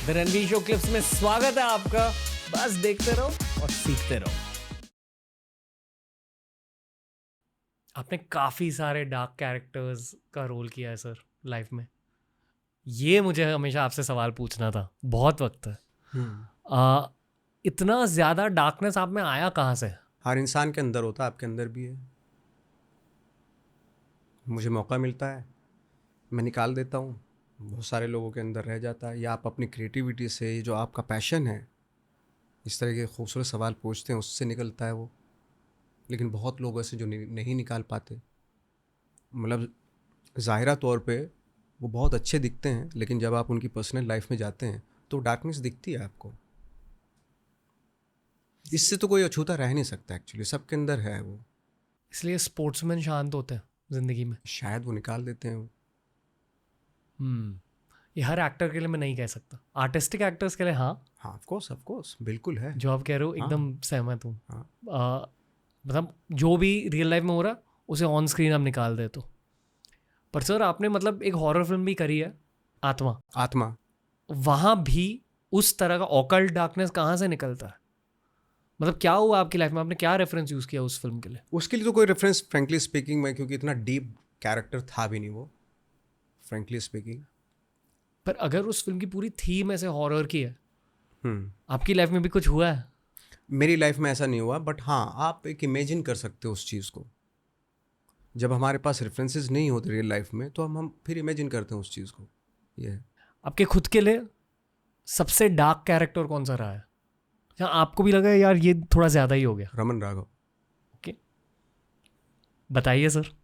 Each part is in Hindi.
द रणवीर शो क्लिप्स में स्वागत है आपका। बस देखते रहो और सीखते रहो। आपने काफ़ी सारे डार्क कैरेक्टर्स का रोल किया है सर लाइफ में। ये मुझे हमेशा आपसे सवाल पूछना था, बहुत वक्त है। इतना ज़्यादा डार्कनेस आप में आया कहाँ से? हर इंसान के अंदर होता है, आपके अंदर भी है। मुझे मौका मिलता है, मैं निकाल देता हूँ। बहुत सारे लोगों के अंदर रह जाता है, या आप अपनी क्रिएटिविटी से, जो आपका पैशन है, इस तरह के खूबसूरत सवाल पूछते हैं, उससे निकलता है वो। लेकिन बहुत लोग ऐसे जो नहीं निकाल पाते। मतलब ज़ाहिरा तौर पे वो बहुत अच्छे दिखते हैं, लेकिन जब आप उनकी पर्सनल लाइफ में जाते हैं तो डार्कनेस दिखती है आपको। इससे तो कोई अछूता रह नहीं सकता, एक्चुअली सबके अंदर है वो। इसलिए स्पोर्ट्समैन शांत होते हैं ज़िंदगी में। शायद वो निकाल देते हैं वो। ये हर एक्टर के लिए मैं नहीं कह सकता, आर्टिस्टिक एक्टर्स के लिए हाँ। हाँ, ऑफ कोर्स बिल्कुल है। जो आप कह रहे हो हाँ, एकदम सहमत हूँ। हाँ। मतलब जो भी रियल लाइफ में हो रहा है उसे ऑन स्क्रीन आप निकाल दे तो। पर सर आपने मतलब एक हॉरर फिल्म भी करी है, आत्मा। आत्मा। वहाँ भी उस तरह का ऑकल्ट डार्कनेस कहाँ से निकलता है? मतलब क्या हुआ आपकी लाइफ में, आपने क्या रेफरेंस यूज़ किया उस फिल्म के लिए? उसके लिए तो कोई रेफरेंस फ्रेंकली स्पीकिंग में, क्योंकि इतना डीप कैरेक्टर था भी नहीं वो, फ्रेंकली स्पीकिंग। पर अगर उस फिल्म की पूरी थीम ऐसे हॉरर की है, आपकी लाइफ में भी कुछ हुआ है? मेरी लाइफ में ऐसा नहीं हुआ, बट हाँ, आप एक इमेजिन कर सकते हो उस चीज़ को। जब हमारे पास रेफरेंसेस नहीं होते रियल लाइफ में, तो हम फिर इमेजिन करते हैं उस चीज़ को। ये है। आपके खुद के लिए सबसे डार्क कैरेक्टर कौन सा रहा है, या आपको भी लगा है, यार ये थोड़ा ज़्यादा ही हो गया? रमन राघव। ओके, बताइए सर।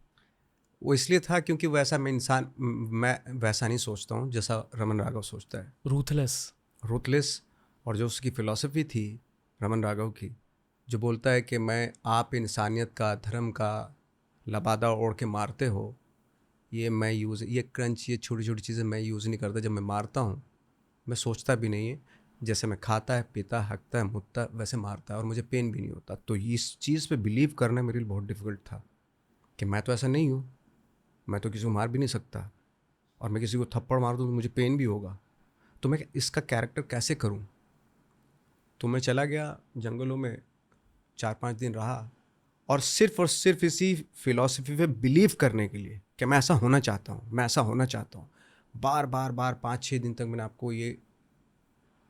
वो इसलिए था क्योंकि मैं वैसा नहीं सोचता हूँ जैसा रमन राघव सोचता है। रूथलेस। रूथलेस। और जो उसकी फ़िलॉसफी थी रमन राघव की, जो बोलता है कि मैं आप इंसानियत का, धर्म का लबादा ओढ़ के मारते हो, ये क्रंच, ये छोटी छोटी चीज़ें मैं यूज़ नहीं करता। जब मैं मारता हूँ, मैं सोचता भी नहीं है। जैसे मैं खाता है, पीता, हकता है, मुतता, वैसे मारता है, और मुझे पेन भी नहीं होता। तो इस चीज़ पे बिलीव करना मेरे लिए बहुत डिफ़िकल्ट था कि मैं तो ऐसा नहीं हूँ, मैं तो किसी को मार भी नहीं सकता, और मैं किसी को थप्पड़ मार दूँ तो मुझे पेन भी होगा। तो मैं इसका कैरेक्टर कैसे करूँ? तो मैं चला गया जंगलों में, 4-5 दिन रहा, और सिर्फ इसी फिलॉसफी पे बिलीव करने के लिए कि मैं ऐसा होना चाहता हूँ, मैं ऐसा होना चाहता हूँ। बार बार बार 5-6 दिन तक मैंने आपको ये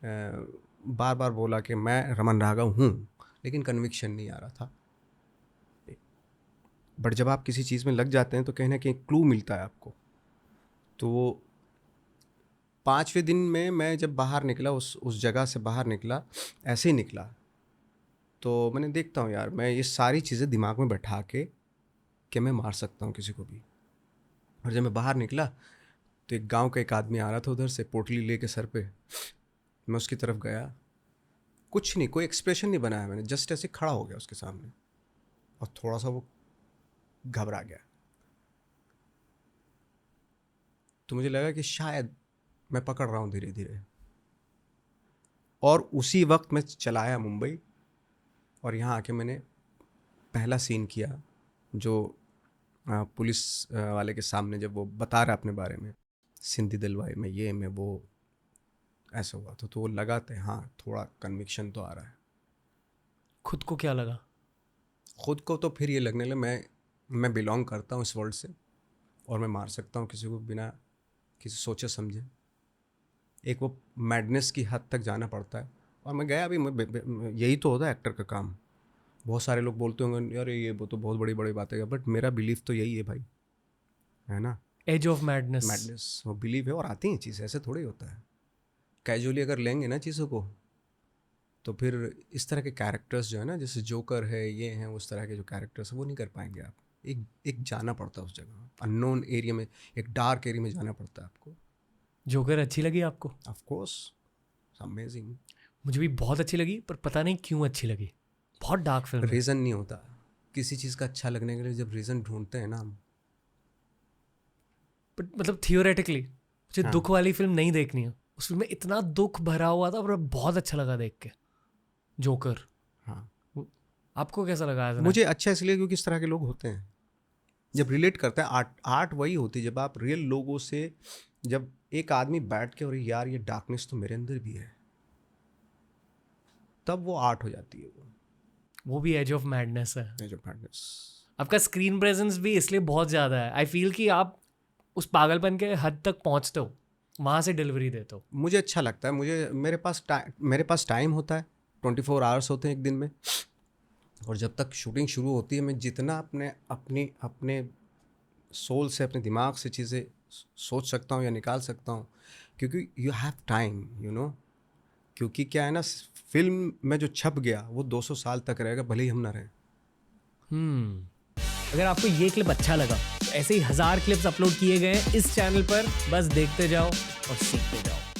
बार बार बोला कि मैं रमन राघव हूँ, लेकिन कन्विक्शन नहीं आ रहा था। बट जब आप किसी चीज़ में लग जाते हैं तो कहीं ना कहीं क्लू मिलता है आपको। तो 5वें दिन में मैं जब बाहर निकला, उस जगह से बाहर निकला, ऐसे ही निकला, तो मैंने देखता हूँ यार, मैं ये सारी चीज़ें दिमाग में बैठा के कि मैं मार सकता हूँ किसी को भी। और जब मैं बाहर निकला तो एक गांव का एक आदमी आ रहा था उधर से, पोटली लेके सर पे। मैं उसकी तरफ गया, कुछ नहीं, कोई एक्सप्रेशन नहीं बनाया मैंने, जस्ट ऐसे खड़ा हो गया उसके सामने, और थोड़ा सा वो घबरा गया। तो मुझे लगा कि शायद मैं पकड़ रहा हूँ धीरे धीरे। और उसी वक्त मैं चला आया मुंबई, और यहाँ आके मैंने पहला सीन किया, जो पुलिस वाले के सामने जब वो बता रहा अपने बारे में, सिंधी दिलवाई में ये में वो, ऐसा हुआ तो वो लगा था, हाँ थोड़ा कन्विक्शन तो आ रहा है। खुद को क्या लगा? खुद को तो फिर ये लगने लगा मैं बिलोंग करता हूँ इस वर्ल्ड से, और मैं मार सकता हूँ किसी को बिना किसी सोचे समझे। एक वो मैडनेस की हद तक जाना पड़ता है, और मैं गया भी। यही तो होता है एक्टर का काम। बहुत सारे लोग बोलते होंगे यार ये वो तो बहुत बड़ी बड़ी बात है, बट मेरा बिलीफ तो यही है भाई, है ना। Age of madness. मैडनेस वो बिलीव है, और आती हैं चीज़, ऐसे थोड़ी होता है। कैजुअली अगर लेंगे ना चीज़ों को, तो फिर इस तरह के कैरेक्टर्स जो है ना, जैसे जोकर है, ये हैं, उस तरह के जो कैरेक्टर्स है वो नहीं कर पाएंगे आप। एक जाना पड़ता है उस जगह, अननोन एरिया में, एक डार्क एरिया में जाना पड़ता है आपको। जोकर अच्छी लगी आपको? Of course, amazing. मुझे भी बहुत अच्छी लगी, पर पता नहीं क्यों अच्छी लगी। बहुत डार्क फिल्म है। रीज़न नहीं होता किसी चीज़ का अच्छा लगने के लिए, जब रीज़न ढूंढते हैं ना हम। बट मतलब थियोरेटिकली मुझे हाँ, दुख वाली फिल्म नहीं देखनी है। उस फिल्म में इतना दुख भरा हुआ था, पर बहुत अच्छा लगा देख के। जोकर। हाँ। आपको कैसा लगा एज एन मुझे एक्टर? अच्छा इसलिए क्योंकि इस तरह के लोग होते हैं, जब रिलेट करते हैं। आर्ट आर्ट वही होती है, जब आप रियल लोगों से जब एक आदमी बैठ के और यार ये डार्कनेस तो मेरे अंदर भी है, तब वो आर्ट हो जाती है। वो भी एज ऑफ मैडनेस है। Age of madness. आपका स्क्रीन प्रेजेंस भी इसलिए बहुत ज़्यादा है। आई फील कि आप उस पागलपन के हद तक पहुंचते हो, वहाँ से डिलीवरी देते हो। मुझे अच्छा लगता है, मुझे मेरे पास टाइम होता है, 24 आवर्स होते हैं एक दिन में, और जब तक शूटिंग शुरू होती है मैं जितना अपने सोल से, अपने दिमाग से चीज़ें सोच सकता हूँ या निकाल सकता हूँ, क्योंकि you have time, you know. क्योंकि क्या है ना, फिल्म में जो छप गया वो 200 साल तक रहेगा, भले ही हम ना रहें। अगर आपको ये क्लिप अच्छा लगा तो ऐसे ही 1000 क्लिप्स अपलोड किए गए हैं इस चैनल पर, बस देखते जाओ और सीखते जाओ।